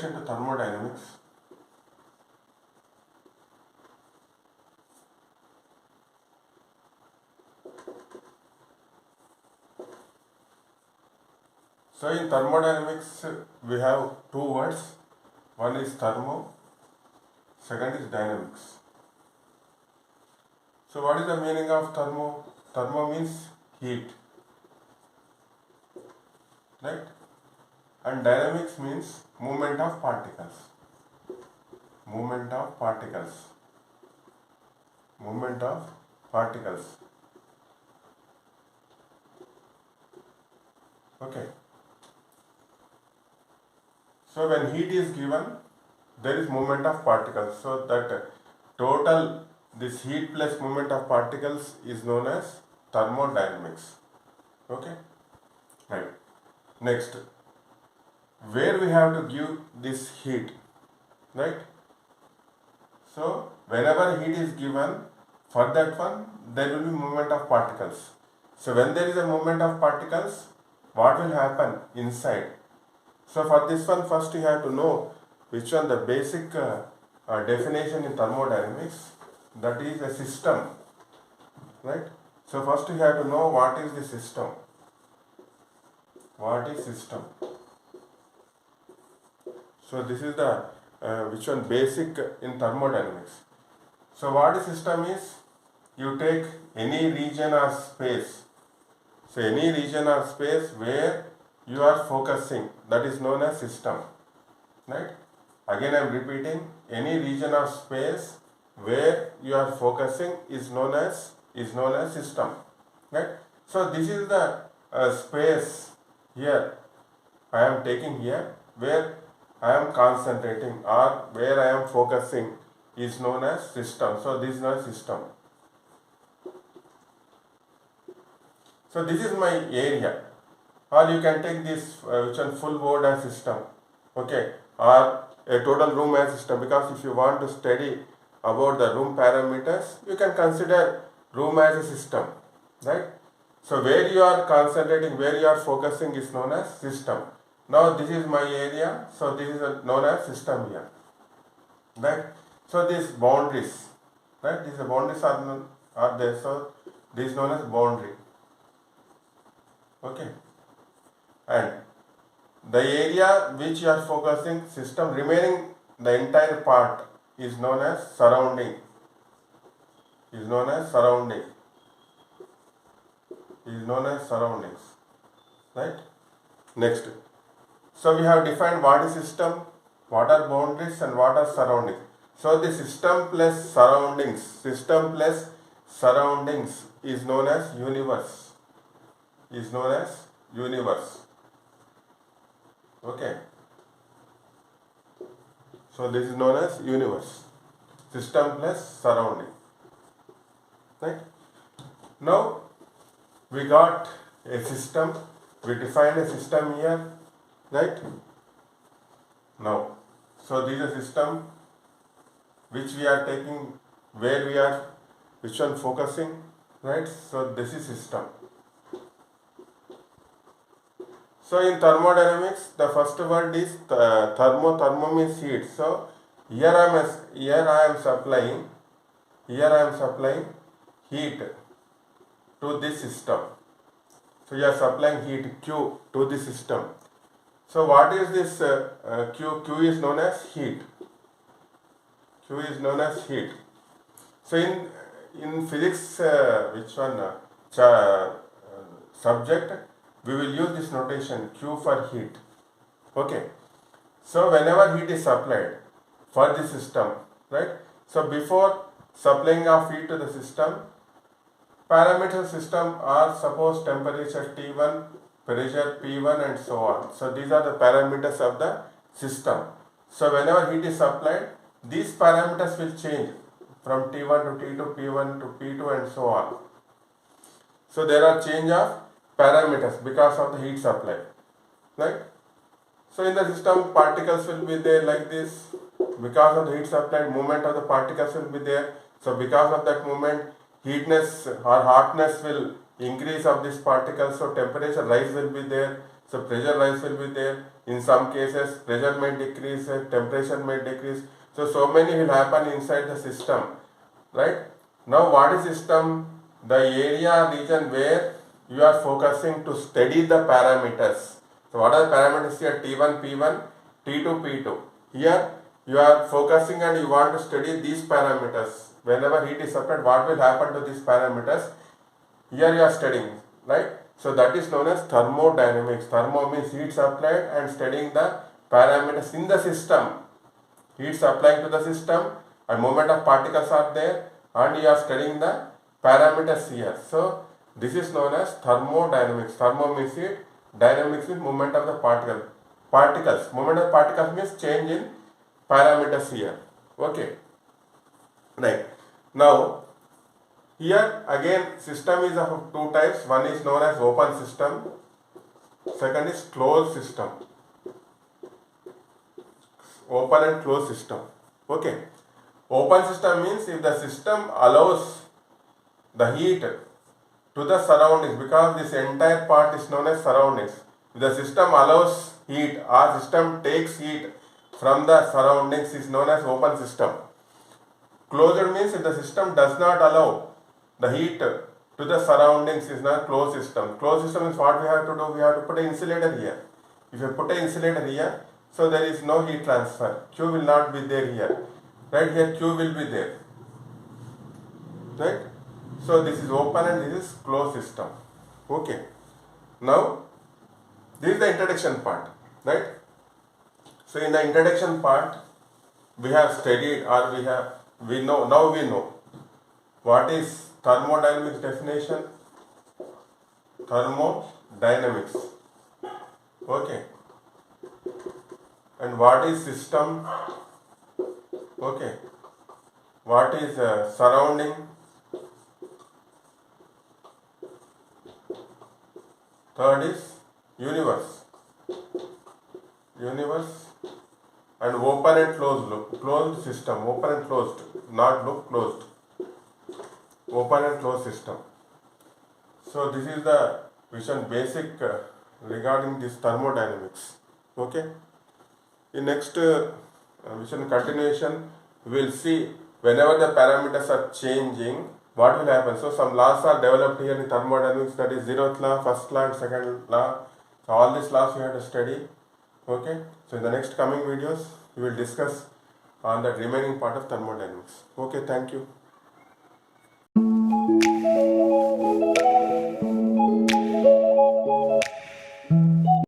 introduction to thermodynamics. So in thermodynamics we have two words. One is thermo, second is dynamics. So what is the meaning of thermo? Thermo means heat, right? And dynamics means movement of particles. Movement of particles. Movement of particles. Okay. So when heat is given, there is movement of particles. So that total this heat plus movement of particles is known as thermodynamics. Okay. Right. Next, where we have to give this heat, right? So whenever heat is given, for that one there will be movement of particles. So when there is a movement of particles, what will happen inside? So for this one, first you have to know which one the basic definition in thermodynamics, that is a system, right? So first you have to know what is the system. What is system? So this is the which one basic in thermodynamics. So what a system is, you take any region or space. So any region or space where you are focusing, that is known as system, right? Again I am repeating, any region of space where you are focusing is known as system, right? So this is the space here I am taking here, where I am concentrating or where I am focusing is known as system. So this is known as system. So this is my area, or you can take this which one full board as system, okay, or a total room as system, because if you want to study about the room parameters, you can consider room as a system, right? So where you are concentrating, where you are focusing is known as system. Now this is my area, so this is known as system here, right? So these boundaries, right? These boundaries are there, so this is known as boundary, okay. And the area which you are focusing system, remaining the entire part is known as surrounding. Is known as surrounding. Is known as surroundings, right? Next. So we have defined what is system, what are boundaries, and what are surroundings. So the system plus surroundings is known as universe. Is known as universe. Okay. So this is known as universe. System plus surrounding. Right? Now we got a system. We defined a system here. Right? Now, so this is a system which we are taking, where we are, which one focusing, right? So this is system. So in thermodynamics, the first word is thermo. Thermo means heat. So here I am supplying heat to this system. So you are supplying heat Q to this system. So what is this Q? Q is known as heat. Q is known as heat. So in physics, which one subject, we will use this notation Q for heat. Okay. So whenever heat is supplied for the system, right? So before supplying of heat to the system, parameter system are suppose temperature T1, pressure P1, and so on. So these are the parameters of the system. So whenever heat is supplied, these parameters will change from T1 to T2, P1 to P2, and so on. So there are change of parameters because of the heat supply, right? So in the system, particles will be there like this. Because of the heat supply, movement of the particles will be there. So because of that movement, heatness or hotness will increase of this particle, so temperature rise will be there. So pressure rise will be there. In some cases, pressure may decrease, temperature may decrease. So many will happen inside the system, right? Now what is system? The area region where you are focusing to study the parameters. So what are the parameters here? T1, P1, T2, P2. Here you are focusing and you want to study these parameters. Whenever heat is supplied, what will happen to these parameters? Here you are studying, right? So that is known as thermodynamics. Thermo means heat supplied and studying the parameters in the system. Heat supplying to the system and movement of particles are there and you are studying the parameters here. So this is known as thermodynamics. Thermo means heat, dynamics means movement of the particles. Movement of particles means change in parameters here. Okay. Right. Now here again system is of two types. One is known as open system. Second is closed system. Open and closed system. Okay. Open system means if the system allows the heat to the surroundings, because this entire part is known as surroundings. If the system allows heat or system takes heat from the surroundings is known as open system. Closed means if the system does not allow the heat to the surroundings is not closed system. Closed system is what we have to do. We have to put an insulator here. If you put an insulator here, so there is no heat transfer. Q will not be there here. Right here Q will be there. Right? So this is open and this is closed system. Okay. Now this is the introduction part. Right? So in the introduction part we have studied or we know what is thermodynamics definition. Thermodynamics. Okay. And what is system? Okay. What is surrounding? Third is universe. Universe and open and closed loop. Closed system. Open and closed. Not loop, closed. Open and closed system. So this is the vision basic regarding this thermodynamics. Okay. In next vision continuation, we will see whenever the parameters are changing, what will happen. So some laws are developed here in thermodynamics, that is zeroth law, first law and second law. So all these laws you have to study. Okay. So in the next coming videos, we will discuss on the remaining part of thermodynamics. Okay, thank you.